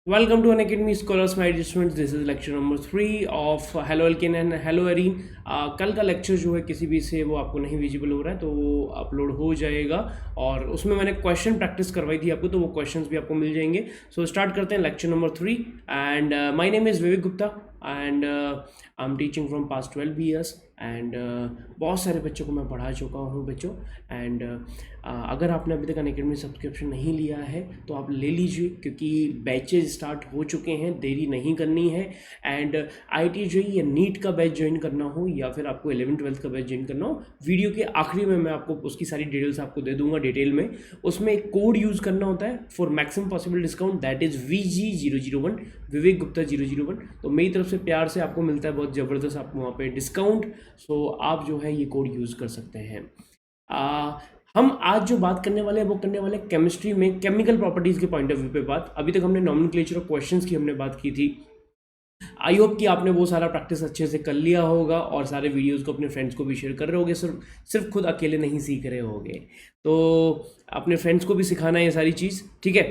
Welcome to Unacademy Scholars, my dear students. This is lecture number 3 of Hello Alkane and Hello Arene. कल का lecture जो है किसी भी से वो आपको नहीं विजिबल हो रहा है तो वो अपलोड हो जाएगा और उसमें मैंने क्वेश्चन प्रैक्टिस करवाई थी आपको, तो वो क्वेश्चंस भी आपको मिल जाएंगे. सो स्टार्ट करते हैं lecture number 3. And my name is Vivek Gupta and I am teaching from past 12 years and बहुत सारे बच्चों को मैं पढ़ा चुका हूँ बच्चों. एंड अगर आपने अभी तक अनअकैडमी सब्सक्रिप्शन नहीं लिया है तो आप ले लीजिए, क्योंकि बैचेज स्टार्ट हो चुके हैं, देरी नहीं करनी है. एंड IIT JEE या नीट का बैच ज्वाइन करना हो या फिर आपको 11th-12th का बैच ज्वाइन करना हो, वीडियो के आखिरी में मैं आपको उसकी सारी डिटेल्स आपको दे दूंगा डिटेल में. उसमें एक कोड यूज़ करना होता है for maximum possible discount, that is VG001, विवेक गुप्ता 001. तो मेरी तरफ से प्यार से आपको मिलता है बहुत ज़बरदस्त आपको वहाँ पे डिस्काउंट. सो आप जो है ये कोड यूज़ कर सकते हैं. हम आज जो बात करने वाले हैं वो करने वाले हैं केमिस्ट्री में केमिकल प्रॉपर्टीज़ के पॉइंट ऑफ व्यू पे बात. अभी तक हमने नॉमेनक्लेचर और क्वेश्चंस की हमने बात की थी. आई होप कि आपने वो सारा प्रैक्टिस अच्छे से कर लिया होगा और सारे वीडियोस को अपने फ्रेंड्स को भी शेयर कर रहे होगे. सिर्फ खुद अकेले नहीं सीख रहे होगे, तो अपने फ्रेंड्स को भी सिखाना है ये सारी चीज़, ठीक है.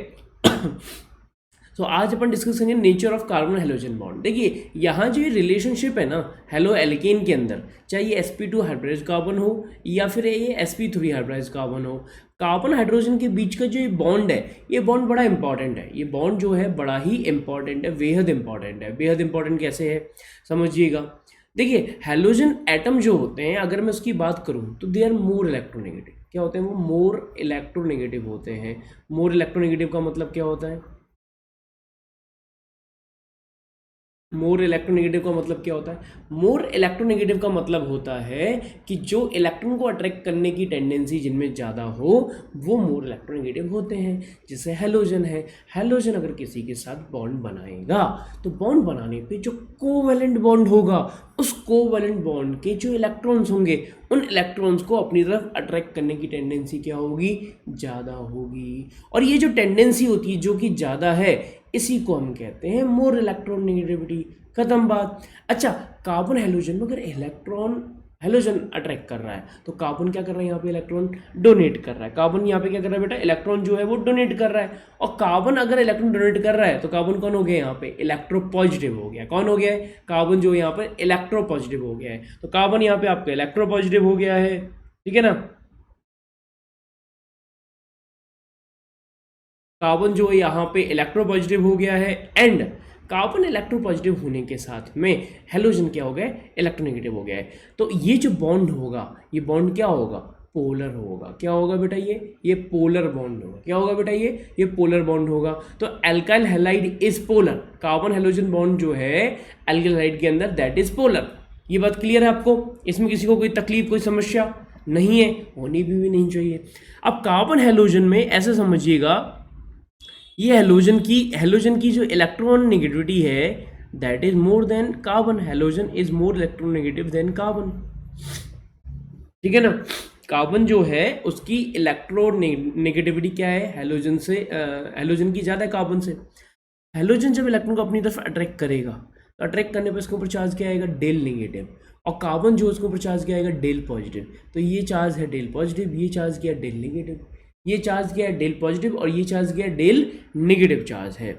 तो आज अपन डिस्कस करेंगे nature of carbon halogen bond. देखिए यहाँ जो ये रिलेशनशिप है ना हेलो एल्केन के अंदर, चाहे ये sp2 हाइब्रिडाइज्ड कार्बन हो या फिर ये sp3 हाइब्रिडाइज्ड कार्बन हो, कार्बन हाइड्रोजन के बीच का जो ये बॉन्ड है, ये बॉन्ड बड़ा इंपॉर्टेंट है. ये बॉन्ड जो है बड़ा ही इंपॉर्टेंट है, बेहद इंपॉर्टेंट है. बेहद इंपॉर्टेंट कैसे है समझिएगा. देखिए हेलोजन एटम जो होते हैं, अगर मैं उसकी बात करूं तो दे आर मोर इलेक्ट्रोनेगेटिव. क्या होते हैं वो? मोर इलेक्ट्रोनेगेटिव होते हैं. मोर इलेक्ट्रोनेगेटिव का मतलब क्या होता है? मोर इलेक्ट्रोनेगेटिव का मतलब क्या होता है? मोर इलेक्ट्रोनेगेटिव का मतलब होता है कि जो इलेक्ट्रॉन को अट्रैक्ट करने की टेंडेंसी जिनमें ज़्यादा हो वो मोर इलेक्ट्रोनेगेटिव होते हैं. जैसे हेलोजन है, हेलोजन अगर किसी के साथ बॉन्ड बनाएगा तो बॉन्ड बनाने पे जो कोवैलेंट बॉन्ड होगा, उस कोवैलेंट बॉन्ड के जो इलेक्ट्रॉन्स होंगे, उन इलेक्ट्रॉन्स को अपनी तरफ अट्रैक्ट करने की टेंडेंसी क्या होगी? ज़्यादा होगी. और ये जो टेंडेंसी होती है जो कि ज़्यादा है, इसी को हम कहते हैं मोर इलेक्ट्रोनेगेटिविटी. खत्म बात. अच्छा, कार्बन हेलोजन में अगर इलेक्ट्रॉन हेलोजन अट्रैक्ट कर रहा है तो कार्बन क्या कर रहा है? यहाँ पे इलेक्ट्रॉन डोनेट कर रहा है. कार्बन यहाँ पे क्या कर रहा है बेटा? इलेक्ट्रॉन जो है वो डोनेट कर रहा है. और कार्बन अगर इलेक्ट्रॉन डोनेट कर रहा है तो कार्बन कौन हो गया? यहाँ पे इलेक्ट्रोपॉजिटिव हो गया. कौन हो गया है? कार्बन जो यहाँ पे इलेक्ट्रोपॉजिटिव हो गया है. तो कार्बन यहाँ पे आपका इलेक्ट्रोपॉजिटिव हो गया है, ठीक है ना. कार्बन जो है यहाँ पे इलेक्ट्रोपॉजिटिव हो गया है. एंड कार्बन इलेक्ट्रोपॉजिटिव होने के साथ में हेलोजन क्या हो गया? इलेक्ट्रोनेगेटिव हो गया है. तो ये जो बॉन्ड होगा, ये बॉन्ड क्या होगा? पोलर होगा. क्या होगा बेटा? ये पोलर बॉन्ड होगा. क्या होगा बेटा? ये पोलर बॉन्ड होगा. तो alkyl halide is polar. Carbon halogen bond जो है एल्काइल हैलाइड के अंदर, दैट इज पोलर. ये बात क्लियर है आपको? इसमें किसी को कोई तकलीफ, कोई समस्या नहीं है, होनी भी नहीं चाहिए. अब कार्बन हेलोजन में ऐसे समझिएगा, ये हेलोजन की जो इलेक्ट्रॉन नेगेटिविटी है that is more than carbon. Halogen is more electron negative than carbon, ठीक है ना. कार्बन जो है उसकी इलेक्ट्रॉन नेगेटिविटी क्या है? हेलोजन से हेलोजन की ज़्यादा है कार्बन से. हेलोजन जब इलेक्ट्रॉन को अपनी तरफ अट्रैक्ट करेगा तो अट्रैक्ट करने पर इसके ऊपर चार्ज क्या आएगा? Del negative. और कार्बन जो उसके ऊपर चार्ज क्या आएगा? Del positive. तो ये चार्ज है डेल पॉजिटिव, ये चार्ज क्या है? Del negative. ये चार्ज क्या है? Del positive. और ये चार्ज क्या है? डेल नेगेटिव चार्ज है.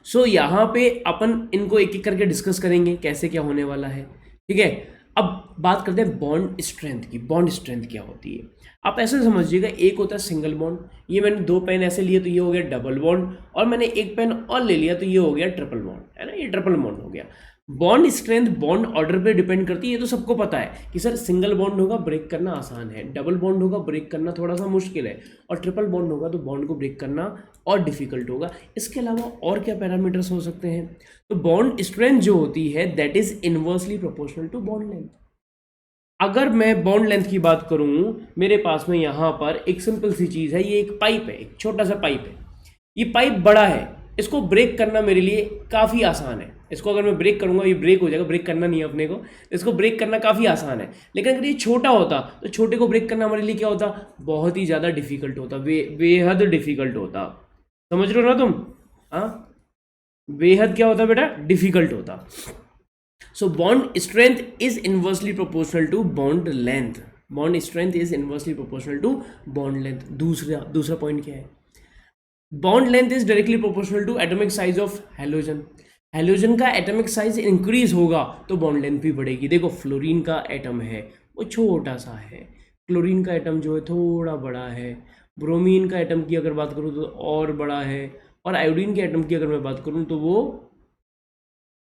सो यहाँ पे अपन इनको एक एक करके डिस्कस करेंगे कैसे क्या होने वाला है, ठीक है. अब बात करते हैं बॉन्ड स्ट्रेंथ की. बॉन्ड स्ट्रेंथ क्या होती है? आप ऐसे समझिएगा, एक होता है सिंगल बॉन्ड. ये मैंने 2 पेन ऐसे लिए तो ये हो गया डबल बॉन्ड, और मैंने एक पेन और ले लिया तो ये हो गया ट्रिपल बॉन्ड, है ना. ये ट्रिपल बॉन्ड हो गया. बॉन्ड स्ट्रेंथ बॉन्ड ऑर्डर पे डिपेंड करती है. ये तो सबको पता है कि सर सिंगल बॉन्ड होगा ब्रेक करना आसान है, डबल बॉन्ड होगा ब्रेक करना थोड़ा सा मुश्किल है, और ट्रिपल बॉन्ड होगा तो बॉन्ड को ब्रेक करना और डिफिकल्ट होगा. इसके अलावा और क्या पैरामीटर्स हो सकते हैं? तो बॉन्ड स्ट्रेंथ जो होती है that is inversely proportional to bond length. अगर मैं बॉन्ड लेंथ की बात करूं, मेरे पास में यहाँ पर एक सिंपल सी चीज़ है. ये एक पाइप है, एक छोटा सा पाइप है. ये पाइप बड़ा है, इसको ब्रेक करना मेरे लिए काफ़ी आसान है. इसको अगर मैं ब्रेक करूंगा ये ब्रेक हो जाएगा, ब्रेक करना नहीं है अपने को. इसको ब्रेक करना काफ़ी आसान है. लेकिन अगर ये छोटा होता तो छोटे को ब्रेक करना हमारे लिए क्या होता? बहुत ही ज़्यादा डिफिकल्ट होता, बेहद डिफिकल्ट होता. समझ रहे हो ना तुम? हाँ, बेहद क्या होता बेटा? डिफिकल्ट होता. So bond strength is inversely proportional to bond length. Bond strength is inversely proportional to bond length. दूसरा पॉइंट क्या है? Bond length is directly proportional to atomic size of halogen. Halogen का एटॉमिक साइज इंक्रीज होगा तो bond length भी बढ़ेगी। देखो fluorine का एटम है वो छोटा सा है, क्लोरीन का एटम जो है थोड़ा बड़ा है, ब्रोमीन का एटम की अगर बात करूँ तो और बड़ा है, और आयोडीन के एटम की अगर मैं बात करूँ तो वो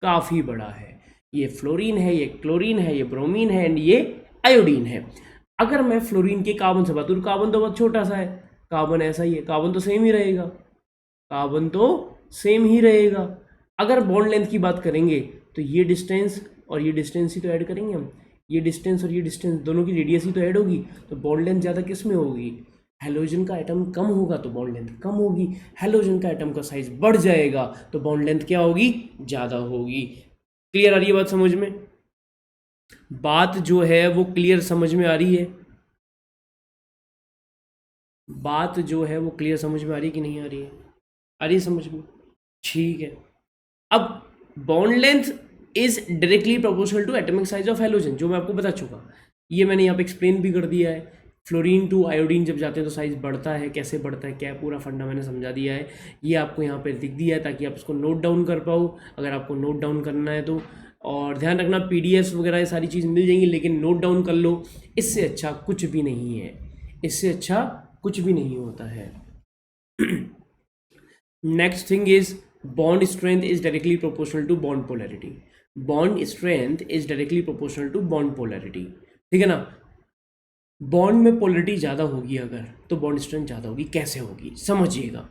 काफ़ी बड़ा है। ये फ्लोरीन है, ये क्लोरीन है, ये ब्रोमीन है एंड ये आयोडीन है। अगर मैं फ्लोरीन के कार्बन से बात करूँ, कार्बन तो बहुत छोटा सा है, कार्बन ऐसा ही है, कार्बन तो सेम ही रहेगा, कार्बन तो सेम ही रहेगा। अगर बॉन्ड लेंथ की बात करेंगे तो ये डिस्टेंस और ये डिस्टेंस ही तो ऐड करेंगे हम, ये डिस्टेंस और ये डिस्टेंस दोनों की रेडियस ही तो ऐड होगी, तो बॉन्ड लेंथ ज़्यादा किस में होगी? हेलोजन का एटम कम होगा तो बॉन्ड लेंथ कम होगी, हेलोजन का एटम का साइज बढ़ जाएगा तो बॉन्ड लेंथ क्या होगी? ज़्यादा होगी। क्लियर आ रही है बात समझ में? बात जो है वो क्लियर समझ में आ रही है? बात जो है वो क्लियर समझ में आ रही है कि नहीं आ रही है? आ रही है समझ में? ठीक है। अब bond length is directly proportional to atomic size of halogen, जो मैं आपको बता चुका, ये मैंने यहाँ पे एक्सप्लेन भी कर दिया है। फ्लोरीन टू आयोडीन जब जाते हैं तो साइज बढ़ता है, कैसे बढ़ता है क्या है पूरा फंडा मैंने समझा दिया है, ये आपको यहाँ पे लिख दिया है ताकि आप इसको नोट डाउन कर पाओ, अगर आपको नोट डाउन करना है तो। और ध्यान रखना पीडीएफ वगैरह ये सारी चीज़ मिल जाएंगी, लेकिन नोट डाउन कर लो, इससे अच्छा कुछ भी नहीं है, इससे अच्छा कुछ भी नहीं होता है। Next thing is bond strength is directly proportional to bond polarity. Bond strength is directly proportional to bond polarity. ठीक है ना? बॉन्ड में पोलरिटी ज़्यादा होगी अगर, तो बॉन्ड स्ट्रेंथ ज़्यादा होगी। कैसे होगी समझिएगा।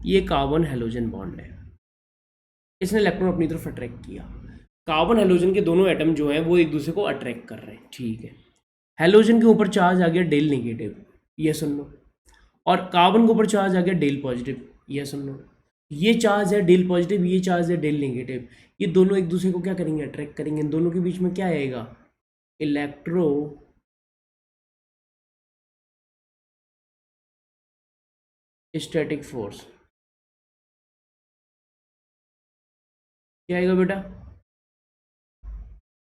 ये कार्बन हेलोजन बॉन्ड है, इसने इलेक्ट्रॉन अपनी तरफ अट्रैक्ट किया, कार्बन हेलोजन के दोनों एटम जो है वो एक दूसरे को अट्रैक्ट कर रहे हैं, ठीक है। हेलोजन के ऊपर चार्ज आ गया डेल नेगेटिव, ये सुन लो, और कार्बन के ऊपर चार्ज आ गया डेल पॉजिटिव, ये सुन लो। ये चार्ज है डेल पॉजिटिव, ये चार्ज है डेल नेगेटिव, ये दोनों एक दूसरे को क्या करेंगे? अट्रैक्ट करेंगे। इन दोनों के बीच में क्या आएगा? Electro static force. क्या आएगा बेटा?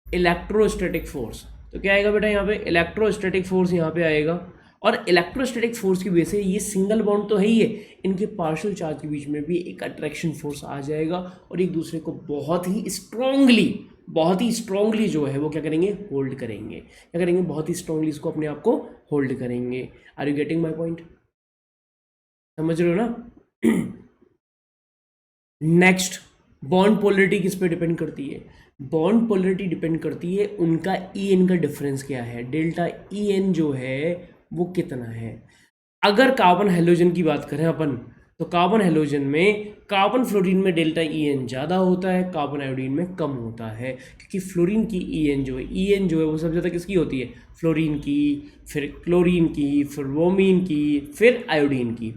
Electrostatic force. तो क्या आएगा बेटा यहाँ पे? इलेक्ट्रोस्टैटिक फोर्स यहाँ पे आएगा, और इलेक्ट्रोस्टैटिक फोर्स की वजह से ये सिंगल बॉन्ड तो है ही है, इनके पार्शियल चार्ज के बीच में भी एक अट्रैक्शन फोर्स आ जाएगा, और एक दूसरे को बहुत ही स्ट्रांगली जो है वो क्या करेंगे? होल्ड करेंगे। क्या करेंगे? बहुत ही स्ट्रांगली इसको अपने आप को होल्ड करेंगे। Are you getting my point? समझ रहे हो ना? नेक्स्ट, बॉन्ड पोलरिटी किस पे डिपेंड करती है? बॉन्ड पोलरिटी डिपेंड करती है उनका ई एन का डिफरेंस क्या है, डेल्टा ई एन जो है वो कितना है। अगर कार्बन हेलोजन की बात करें अपन, तो कार्बन हेलोजन में कार्बन फ्लोरीन में डेल्टा ई एन ज़्यादा होता है, कार्बन आयोडीन में कम होता है, क्योंकि फ्लोरीन की ई एन जो है वो सबसे ज़्यादा किसकी होती है? फ्लोरीन की, फिर क्लोरीन की, फिर ब्रोमीन की, फिर आयोडीन की।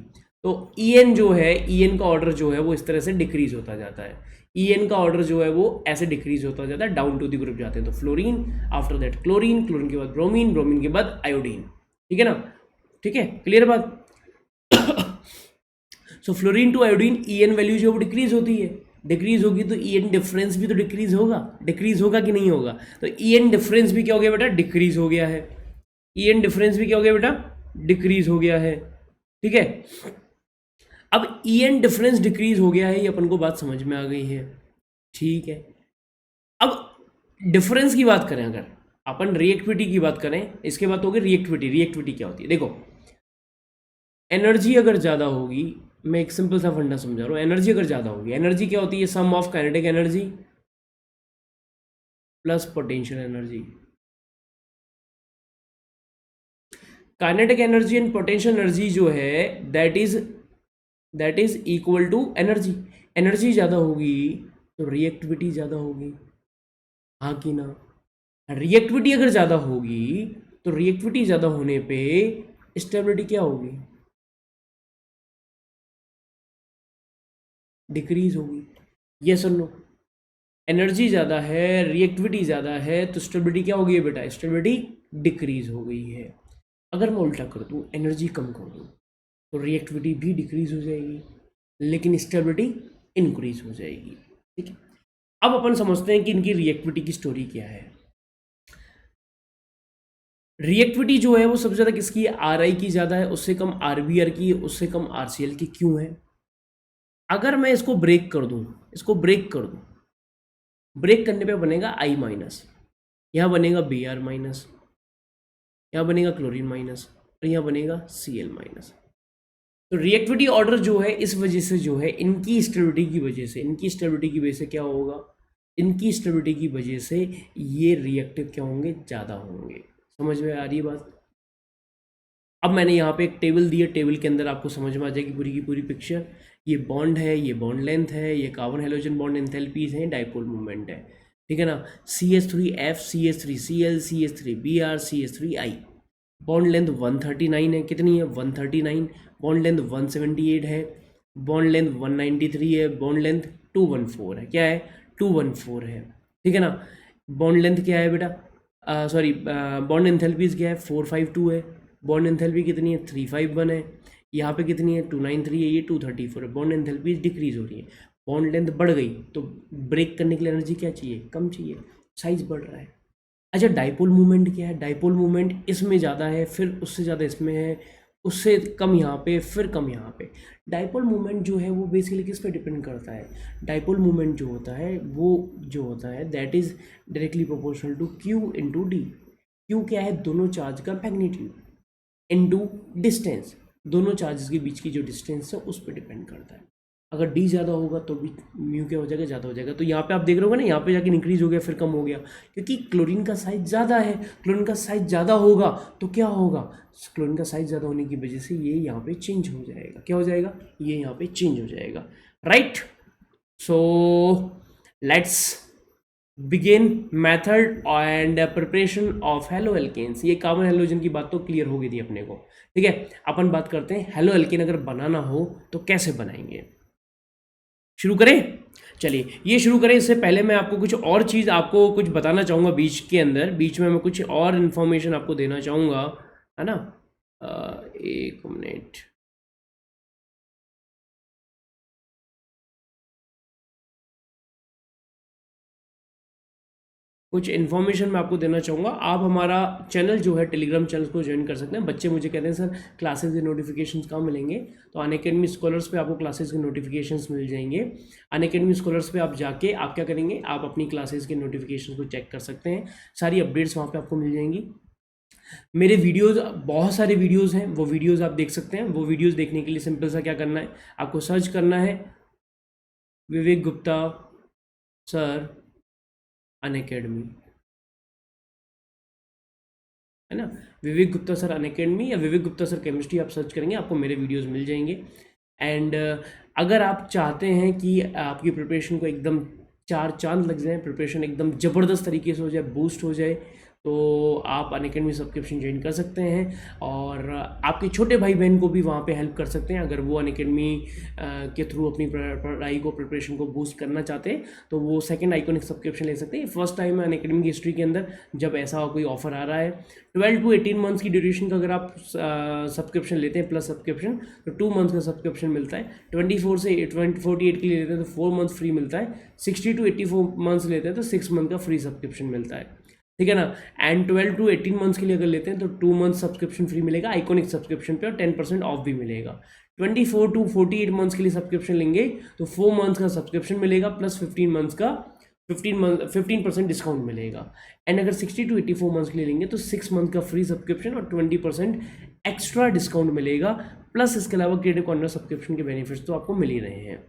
तो ई एन जो है, ई एन का ऑर्डर जो है वो इस तरह से डिक्रीज होता जाता है, ई एन का ऑर्डर जो है वो ऐसे डिक्रीज होता जाता है, डाउन टू द ग्रुप जाते हैं। तो fluorine, after that chlorine, chlorine के बाद ब्रोमीन, ब्रोमीन के बाद आयोडीन। ठीक है ना? ठीक है, क्लियर बात? So fluorine to iodine E N value जो है वो डिक्रीज होती है, डिक्रीज होगी तो ई एन डिफरेंस भी तो डिक्रीज होगा कि नहीं होगा? तो ई एन डिफरेंस भी क्या हो गया बेटा? डिक्रीज हो गया है। ई एन डिफरेंस भी क्या हो गया बेटा? डिक्रीज हो गया है। ठीक है, अब ई एन डिफरेंस डिक्रीज हो गया है, ये अपन को बात समझ में आ गई है। ठीक है, अब डिफरेंस की बात करें, अगर अपन रिएक्टिविटी की बात करें, इसके बाद होगी रिएक्टिविटी। रिएक्टिविटी क्या होती है? देखो, एनर्जी अगर ज़्यादा होगी, मैं एक सिंपल सा फंडा समझा रहा हूँ, एनर्जी अगर ज़्यादा होगी, एनर्जी क्या होती है? Sum of kinetic energy plus potential energy. Kinetic energy and potential energy जो है that is equal to energy. Energy ज़्यादा होगी तो रिएक्टिविटी ज़्यादा होगी, हाँ कि ना? रिएक्टिविटी अगर ज़्यादा होगी तो रिएक्टिविटी ज़्यादा होने पे स्टेबिलिटी क्या होगी? डिक्रीज होगी। ये सुन लो, एनर्जी ज़्यादा है, रिएक्टिविटी ज़्यादा है, तो स्टेबिलिटी क्या हो गई है बेटा? स्टेबिलिटी डिक्रीज हो गई है। अगर मैं उल्टा कर दूँ, एनर्जी कम कर दूँ, तो रिएक्टिविटी भी डिक्रीज हो जाएगी, लेकिन स्टेबिलिटी इंक्रीज हो जाएगी। ठीक है, अब अपन समझते हैं कि इनकी रिएक्टिविटी की स्टोरी क्या है। रिएक्टिविटी जो है वो सबसे ज़्यादा किसकी है, आर आई की ज़्यादा है, उससे कम आर बी आर की है, उससे कम आर सी एल की क्यों है? अगर मैं इसको ब्रेक कर दूँ, इसको ब्रेक कर दूँ, ब्रेक करने पे बनेगा आई माइनस, यहाँ बनेगा बी आर माइनस, यहाँ बनेगा क्लोरीन माइनस, और यहाँ बनेगा सी एल माइनस। तो रिएक्टिविटी ऑर्डर जो है इस वजह से जो है इनकी स्टेबिलिटी की वजह से, इनकी स्टेबिलिटी की वजह से क्या होगा, इनकी स्टेबिलिटी की वजह से ये रिएक्टिव क्या होंगे, ज़्यादा होंगे। समझ में आ रही है बात? अब मैंने यहाँ पे एक टेबल दी है, टेबल के अंदर आपको समझ में आ जाएगी पूरी की पूरी पिक्चर। ये बॉन्ड है, ये बॉन्ड लेंथ है, ये कार्बन हाइड्रोजन बॉन्ड एंथैल्पीज हैं, डाइपोल मूवमेंट है, ठीक है ना। CH3F, CH3Cl, CH3Br, CH3I। Bond length 139 है, कितनी है, 139। बॉन्ड लेंथ 178 है, बॉन्ड लेंथ 193 है, बॉन्ड लेंथ 214 है, क्या है, 214 है, ठीक है ना। बॉन्ड लेंथ क्या है बेटा, सॉरी, बॉन्ड एंथैल्पीज क्या है, 452 है। बॉन्ड एंथैल्पी कितनी है, 351 है। यहाँ पे कितनी है, 293 है, ये 234 है। बॉन्ड एंथैल्पीज डिक्रीज हो रही है, बॉन्ड लेंथ बढ़ गई, तो ब्रेक करने के लिए एनर्जी क्या चाहिए, कम चाहिए, साइज बढ़ रहा है। अच्छा, डाइपोल मूवमेंट क्या है, डाइपोल मूवमेंट इसमें ज़्यादा है, फिर उससे ज़्यादा इसमें है, उससे कम यहाँ पे, फिर कम यहाँ पे। डाइपोल मूवमेंट जो है वो बेसिकली किस पे डिपेंड करता है, डाइपोल मूवमेंट जो होता है वो जो होता है that is directly proportional to Q into d. Q क्या है, दोनों चार्ज का मैग्नीट्यूड, इनटू डिस्टेंस, दोनों चार्जेस के बीच की जो डिस्टेंस है उस पर डिपेंड करता है। अगर डी ज़्यादा होगा तो भी म्यू क्या हो जाएगा, ज़्यादा हो जाएगा। तो यहाँ पे आप देख रहे होगे ना, यहाँ पे जाके इंक्रीज हो गया फिर कम हो गया, क्योंकि क्लोरीन का साइज ज़्यादा है। क्लोरीन का साइज ज़्यादा होगा तो क्या होगा, क्लोरीन का साइज ज़्यादा होने की वजह से ये यहाँ पे चेंज हो जाएगा, क्या हो जाएगा, ये यहाँ पे चेंज हो जाएगा, right. So let's begin method and preparation of haloalkanes. ये कार्बन हेलोजन की बात तो क्लियर हो गई थी अपने को, ठीक है। अपन बात करते हैं हेलो एल्केन अगर बनाना हो तो कैसे बनाएंगे। शुरू करें, चलिए ये शुरू करें। इससे पहले मैं आपको कुछ और चीज़ आपको कुछ बताना चाहूँगा, बीच के अंदर बीच में मैं कुछ और इन्फॉर्मेशन आपको देना चाहूँगा, है ना। एक मिनट, कुछ इन्फॉर्मेशन मैं आपको देना चाहूँगा। आप हमारा चैनल जो है टेलीग्राम चैनल को ज्वाइन कर सकते हैं। बच्चे मुझे कहते हैं सर क्लासेस के नोटिफिकेशंस कहाँ मिलेंगे, तो अनअकैडमी स्कॉलर्स पे आपको क्लासेस के नोटिफिकेशंस मिल जाएंगे। अनअकैडमी स्कॉलर्स पे आप जाके आप क्या करेंगे, आप अपनी क्लासेस के नोटिफिकेशन को चेक कर सकते हैं, सारी अपडेट्स वहाँ पर आपको मिल जाएंगी। मेरे वीडियोज़, बहुत सारे वीडियोज़ हैं, वो वीडियोज़ आप देख सकते हैं। वो वीडियोज़ देखने के लिए सिंपल सा क्या करना है, आपको सर्च करना है विवेक गुप्ता सर अनअकैडमी, है ना। विवेक गुप्ता सर अनअकैडमी या विवेक गुप्ता सर केमिस्ट्री आप सर्च करेंगे, आपको मेरे वीडियोस मिल जाएंगे। एंड अगर आप चाहते हैं कि आपकी प्रिपरेशन को एकदम चार चांद लग जाए, प्रिपरेशन एकदम ज़बरदस्त तरीके से हो जाए, बूस्ट हो जाए, तो आप अनअकैडमी सब्सक्रिप्शन ज्वाइन कर सकते हैं। और आपके छोटे भाई बहन को भी वहाँ पे हेल्प कर सकते हैं। अगर वो अनअकैडमी के थ्रू अपनी पढ़ाई को, प्रिपरेशन को बूस्ट करना चाहते हैं तो वो सेकंड आइकॉनिक सब्सक्रिप्शन ले सकते हैं। फर्स्ट टाइम है अनअकैडमी की हिस्ट्री के अंदर जब ऐसा कोई ऑफर आ रहा है। 12 to 18 मंथ्स की ड्यूरेशन का अगर आप सब्सक्रिप्शन लेते हैं प्लस सब्सक्रिप्शन, तो 2 मंथ्स का सब्सक्रिप्शन मिलता है। 24 से 48 के लिए लेते हैं तो 4 मंथ्स फ्री मिलता है। 60 to 84 मंथ्स लेते हैं तो 6 मंथ का फ्री सब्सक्रिप्शन मिलता है, ठीक है ना। एंड 12 to 18 मंथ्स के लिए अगर लेते हैं तो 2 मंथ सब्सक्रिप्शन फ्री मिलेगा आइकॉनिक सब्सक्रिप्शन पे, और 10% ऑफ भी मिलेगा। 24 to 48 मंथ्स के लिए सब्सक्रिप्शन लेंगे तो 4 मंथ्स का सब्सक्रिप्शन मिलेगा प्लस 15% डिस्काउंट मिलेगा। एंड अगर 60 to 84 मंथ्स के लिए लेंगे तो 6 मंथ का फ्री सब्सक्रिप्शन और 20% एक्स्ट्रा डिस्काउंट मिलेगा। प्लस इसके अलावा क्रिएटिव कॉर्नर सब्सक्रिप्शन के बेनिफिट्स तो आपको मिल ही रहे हैं।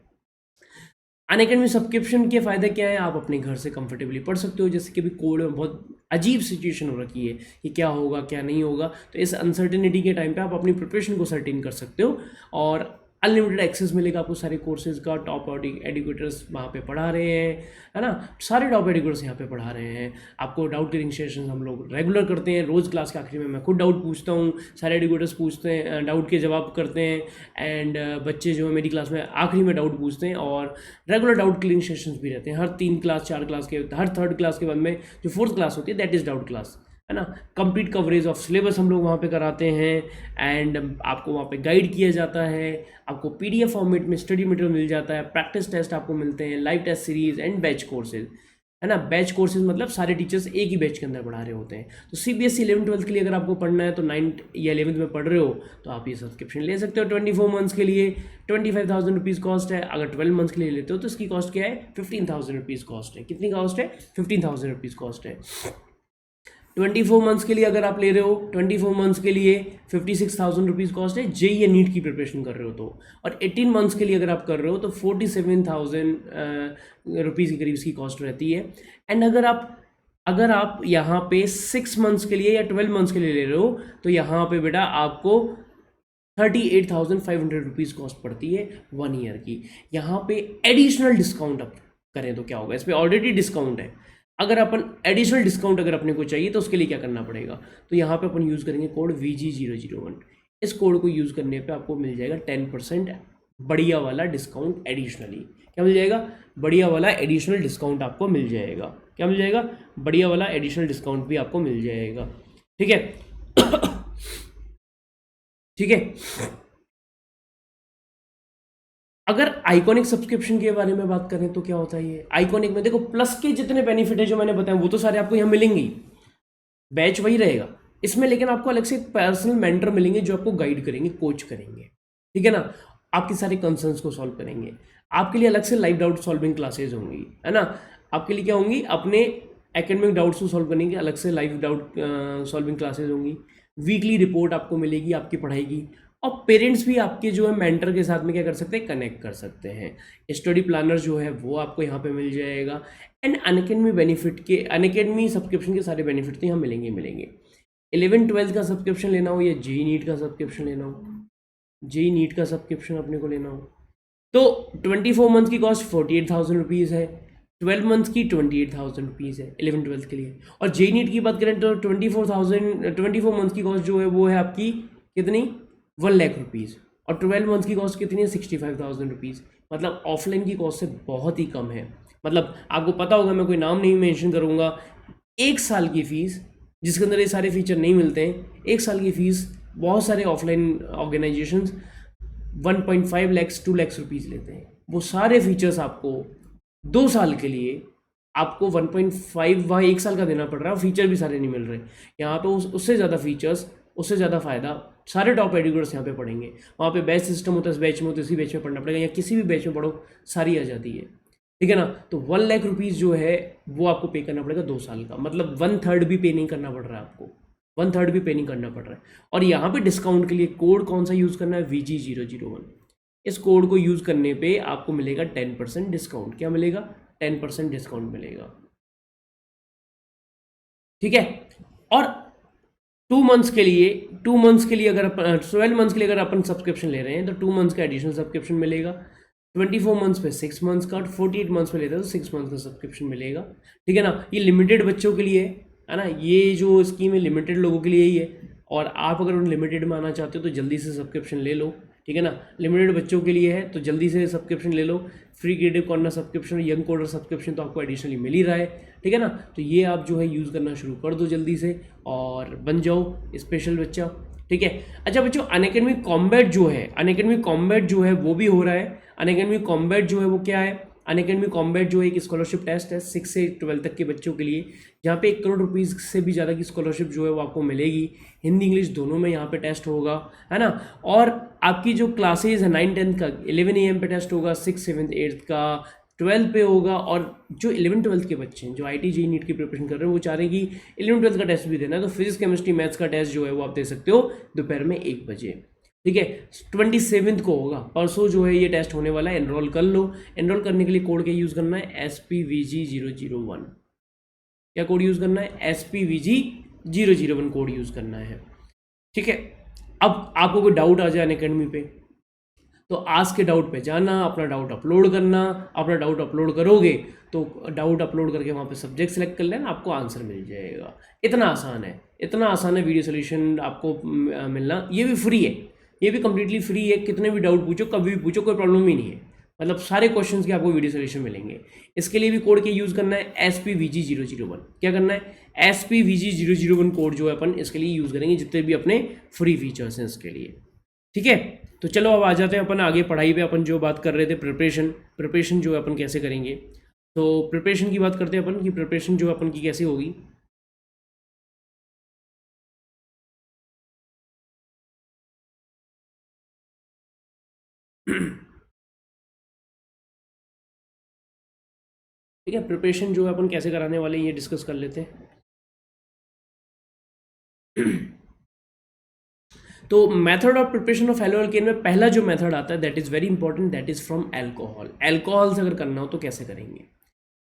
अनअकैडमी सब्सक्रिप्शन के फ़ायदे क्या है, आप अपने घर से कंफर्टेबली पढ़ सकते हो। जैसे कि अभी कोविड में बहुत अजीब सिचुएशन हो रखी है कि क्या होगा क्या नहीं होगा, तो इस अनसर्टेनिटी के टाइम पे आप अपनी प्रिपरेशन को सर्टेन कर सकते हो। और अनलिमिटेड एक्सेस मिलेगा आपको सारे कोर्सेज का। टॉप एडुकेटर्स वहाँ पे पढ़ा रहे हैं, है ना। सारे टॉप एडुकेटर्स यहाँ पे पढ़ा रहे हैं। आपको डाउट क्लियरिंग सेशन हम लोग रेगुलर करते हैं। रोज़ क्लास के आखिरी में मैं खुद डाउट पूछता हूँ, सारे एडुकेटर्स पूछते हैं, डाउट के जवाब करते हैं। एंड बच्चे जो है मेरी क्लास में आखिरी में डाउट पूछते हैं। और रेगुलर डाउट क्लियरिंग सेशंस भी रहते हैं हर 3 क्लास 4 क्लास के, हर 3rd क्लास के बाद में जो 4th क्लास होती है दैट इज़ डाउट क्लास, है ना। कंप्लीट कवरेज ऑफ सिलेबस हम लोग वहाँ पे कराते हैं। एंड आपको वहाँ पे गाइड किया जाता है, आपको PDF फॉर्मेट में स्टडी मटेरियल मिल जाता है, प्रैक्टिस टेस्ट आपको मिलते हैं, live test series and batch courses. है ना। बैच कोर्सेज मतलब सारे टीचर्स एक ही बैच के अंदर पढ़ा रहे होते हैं। तो CBSE 11th-12th के लिए अगर आपको पढ़ना है तो 9th या 11th में पढ़ रहे हो तो आप ये सब्सक्रिप्शन ले सकते हो 24 मंथ्स के लिए। 25,000 रुपीज़ कॉस्ट है। अगर 12 मंथ्स के लिए लेते हो तो इसकी कॉस्ट क्या है, 15,000 रुपीज़ कॉस्ट है। कितनी कॉस्ट है, 15,000 रुपीज़ कॉस्ट है। 24 मंथ्स के लिए अगर आप ले रहे हो, 24 मंथ्स के लिए 56,000 रुपीज़ कॉस्ट है, जेई या नीट की प्रिपरेशन कर रहे हो तो। और 18 मंथ्स के लिए अगर आप कर रहे हो तो 47,000 रुपीज़ के करीब इसकी कॉस्ट रहती है। एंड अगर आप यहाँ पे 6 मंथ्स के लिए या 12 मंथ्स के लिए ले रहे हो तो यहाँ पे बेटा आपको 38,500 रुपीज़ कॉस्ट पड़ती है 1 ईयर की। यहाँ पे एडिशनल डिस्काउंट आप करें तो क्या होगा, इस पर ऑलरेडी डिस्काउंट है। अगर अपन एडिशनल डिस्काउंट अगर अपने को चाहिए तो उसके लिए क्या करना पड़ेगा, तो यहाँ पे अपन यूज़ करेंगे कोड VG001। इस कोड को यूज़ करने पे आपको मिल जाएगा 10% बढ़िया वाला डिस्काउंट एडिशनली। क्या मिल जाएगा, बढ़िया वाला एडिशनल डिस्काउंट आपको मिल जाएगा। क्या मिल जाएगा, बढ़िया वाला एडिशनल डिस्काउंट भी आपको मिल जाएगा। ठीक है ठीक है। अगर आइकॉनिक सब्सक्रिप्शन के बारे में बात करें तो क्या होता है ये आइकॉनिक में, देखो प्लस के जितने बेनिफिट है जो मैंने बताया वो तो सारे आपको यहाँ मिलेंगे, बैच वही रहेगा इसमें, लेकिन आपको अलग से पर्सनल मेंटर मिलेंगे जो आपको गाइड करेंगे, कोच करेंगे। ठीक है ना, आपके सारे कंसर्न्स को सॉल्व करेंगे। आपके लिए अलग से लाइव डाउट सॉल्विंग क्लासेज होंगी, है ना। आपके लिए क्या होंगी, अपने एकेडमिक डाउट्स को सॉल्व करने की अलग से लाइव डाउट सॉल्विंग क्लासेज होंगी। वीकली रिपोर्ट आपको मिलेगी आपकी पढ़ाई की। और पेरेंट्स भी आपके जो है मेंटर के साथ में क्या कर सकते हैं, कनेक्ट कर सकते हैं। स्टडी प्लानर जो है वो आपको यहाँ पे मिल जाएगा। एंड अनअकैडमी बेनिफिट के, अनअकैडमी सब्सक्रिप्शन के सारे बेनिफिट तो यहाँ मिलेंगे। 11-12 का सब्सक्रिप्शन लेना हो या जेई नीट का सब्सक्रिप्शन लेना हो, जेई नीट का सब्सक्रिप्शन अपने को लेना हो तो 24 मंथ की कॉस्ट 48,000 रुपीज़ है, 12 मंथ की 28,000 रुपीज़ है 11-12 के लिए। और जेई नीट की बात करें तो 24 मंथ की कॉस्ट जो है वो है आपकी कितनी, 1 लाख रुपीज़। और 12 मंथ की कॉस्ट कितनी है, 65,000 रुपीज़। मतलब ऑफलाइन की कॉस्ट से बहुत ही कम है। मतलब आपको पता होगा, मैं कोई नाम नहीं मेंशन करूँगा, 1 साल की फ़ीस जिसके अंदर ये सारे फीचर नहीं मिलते हैं, 1 साल की फ़ीस बहुत सारे offline organisations 1.5 lakh 2 lakh rupees लेते हैं। वो सारे फीचर्स आपको 2 साल के लिए आपको 1.5 वहाँ 1 साल का देना पड़ रहा है, फीचर भी सारे नहीं मिल रहे। यहाँ पे उससे ज़्यादा फीचर्स, उससे ज़्यादा फ़ायदा सारे टॉप एजुकेटर्स यहाँ पे पढ़ेंगे। वहाँ पे बैच सिस्टम होता है, इस बैच में तो इसी बैच में पढ़ना पड़ेगा, या किसी भी बैच में पढ़ो सारी आ जाती है। ठीक है ना। तो 1 लाख रुपीज़ जो है वो आपको पे करना पड़ेगा 2 साल का, मतलब 1/3 भी पे नहीं करना पड़ रहा है आपको, 1/3 भी पे नहीं करना पड़ रहा है। और यहाँ पे डिस्काउंट के लिए कोड कौन सा यूज़ करना है, VG001। इस कोड को यूज़ करने पे आपको मिलेगा 10% डिस्काउंट। क्या मिलेगा, 10% डिस्काउंट मिलेगा। ठीक है। और 2 मंथ्स के लिए अगर 12 मंथ्स के लिए अगर अपन सब्सक्रिप्शन ले रहे हैं तो 2 मंथ्स का एडिशनल सब्सक्रिप्शन मिलेगा। 24 मंथ्स पे 6 मंथ्स का, और 48 मंथ्स पे लेते हैं तो 6 मंथ्स का सब्सक्रिप्शन मिलेगा। ठीक है ना। ये लिमिटेड बच्चों के लिए है ना, ये जो स्कीम है लिमिटेड लोगों के लिए ही है। और आप अगर उन लिमिटेड में आना चाहते हो तो जल्दी से सब्सक्रिप्शन ले लो। ठीक है ना, लिमिटेड बच्चों के लिए है तो जल्दी से सब्सक्रिप्शन ले लो। Free creative corner subscription, young coder subscription तो आपको एडिशनली मिल ही रहा है। ठीक है ना, तो ये आप जो है यूज़ करना शुरू कर दो जल्दी से और बन जाओ स्पेशल बच्चा। ठीक है। अच्छा बच्चों, अनअकैडमी कॉम्बैट जो है वो भी हो रहा है। अनअकैडमी कॉम्बैट जो है वो क्या है, अनअकैडमी कॉम्बैट जो है एक स्कॉलरशिप टेस्ट है 6 से 12 तक के बच्चों के लिए, जहाँ पे 1 करोड़ रुपीज़ से भी ज़्यादा की स्कॉलरशिप जो है वो आपको मिलेगी। हिंदी इंग्लिश दोनों में यहाँ पे टेस्ट होगा, है ना। और आपकी जो क्लासेज है 9-10 का 11 AM पे टेस्ट होगा, 6, 7, 8 का 12 पे होगा। और जो 11-12 के बच्चे हैं जो IIT JEE नीट की प्रिपरेशन कर रहे हैं वो चाह रहे हैं कि 11-12 का टेस्ट भी देना है, तो फिजिक्स केमिस्ट्री मैथ्स का टेस्ट जो है वो आप दे सकते हो दोपहर में 1 बजे। ठीक है। 27 को होगा, परसों जो है ये टेस्ट होने वाला है। एनरोल कर लो। एनरोल करने के लिए कोड क्या यूज़ करना है, SPVG001। क्या कोड यूज़ करना है, SPVG001 कोड यूज़ करना है। ठीक है। अब आपको कोई डाउट आ जाए अनअकैडमी पे तो आज के डाउट पे जाना, अपना डाउट अपलोड करना। अपना डाउट अपलोड करोगे तो डाउट अपलोड करके वहाँ पे सब्जेक्ट सेलेक्ट कर लेना, आपको आंसर मिल जाएगा। इतना आसान है वीडियो सोल्यूशन आपको मिलना। ये भी फ्री है, ये भी कम्प्लीटली फ्री है। कितने भी डाउट पूछो, कभी भी पूछो, कोई प्रॉब्लम ही नहीं है। मतलब सारे क्वेश्चंस के आपको वीडियो सोल्यूशन मिलेंगे। इसके लिए भी कोड क्या यूज़ करना है, SPVG001। क्या करना है, SPVG001 कोड जो है अपन इसके लिए यूज़ करेंगे, जितने भी अपने फ्री फीचर्स हैं इसके लिए। ठीक है। तो चलो अब आ जाते हैं अपन आगे पढ़ाई पे। अपन जो बात कर रहे थे प्रिपरेशन जो है अपन कैसे करेंगे। तो प्रिपरेशन की बात करते हैं अपन कि प्रिपरेशन जो अपन की कैसी होगी। ठीक है, प्रिपरेशन जो है अपन कैसे कराने वाले हैं ये डिस्कस कर लेते हैं। तो method of preparation of hello alkane में पहला जो मेथड आता है that is very important, that is from alcohol. Alcohol से अगर करना हो तो कैसे करेंगे?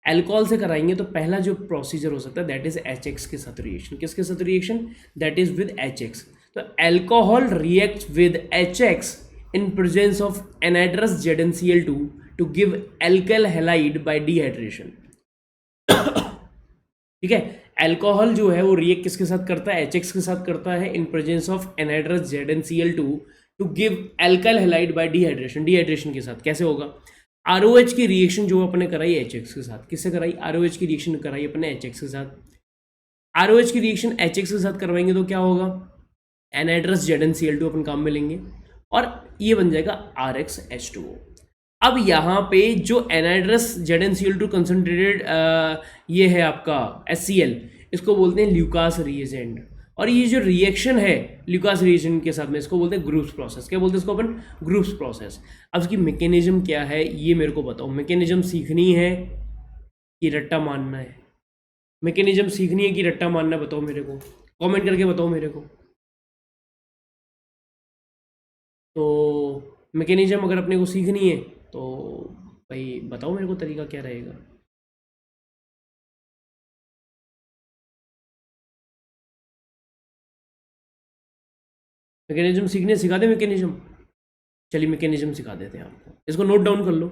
अल्कोहल से कराएंगे तो पहला जो प्रोसीजर हो सकता है दैट इज एच एक्स के साथ रिएक्शन। किसके साथ reaction? That is with H X. तो alcohol react with H X in presence of anhydrous ZnCl2 to give alkyl halide by dehydration. ठीक है, अल्कोहल जो है वो रिएक्ट किसके साथ करता है? एच के साथ करता है in presence of anhydrous ZnCl2 to give alkyl halide by dehydration. Dehydration के साथ कैसे होगा? ROH की रिएक्शन जो अपने कराई एच के साथ, किससे कराई? ROH की रिएक्शन कराई अपने एच के साथ। ROH की रिएक्शन एच के साथ करवाएंगे तो क्या होगा? एनहाइड्रस ZnCl2 अपन काम में लेंगे और ये बन जाएगा RxH2O। अब यहाँ पे जो एनहाइड्रस ZnCl2 कंसनट्रेटेड ये है आपका HCl, इसको बोलते हैं ल्यूकास रिएजेंट। और ये जो रिएक्शन है ल्यूकास रिएजेंट के साथ में इसको बोलते हैं ग्रुप्स प्रोसेस। क्या बोलते हैं इसको अपन? Groups process. अब इसकी मैकेनिज्म क्या है ये मेरे को बताओ। मैकेनिज्म सीखनी है कि रट्टा मानना है? मैकेनिज्म सीखनी है कि रट्टा मानना है? बताओ मेरे को, कमेंट करके बताओ मेरे को। तो मैकेनिज्म अगर अपने को सीखनी है तो भाई बताओ मेरे को तरीका क्या रहेगा। मैकेनिज्म सीखने सिखा दे मैकेनिज्म। चलिए मैकेनिज्म सिखा देते हैं आपको, इसको नोट डाउन कर लो।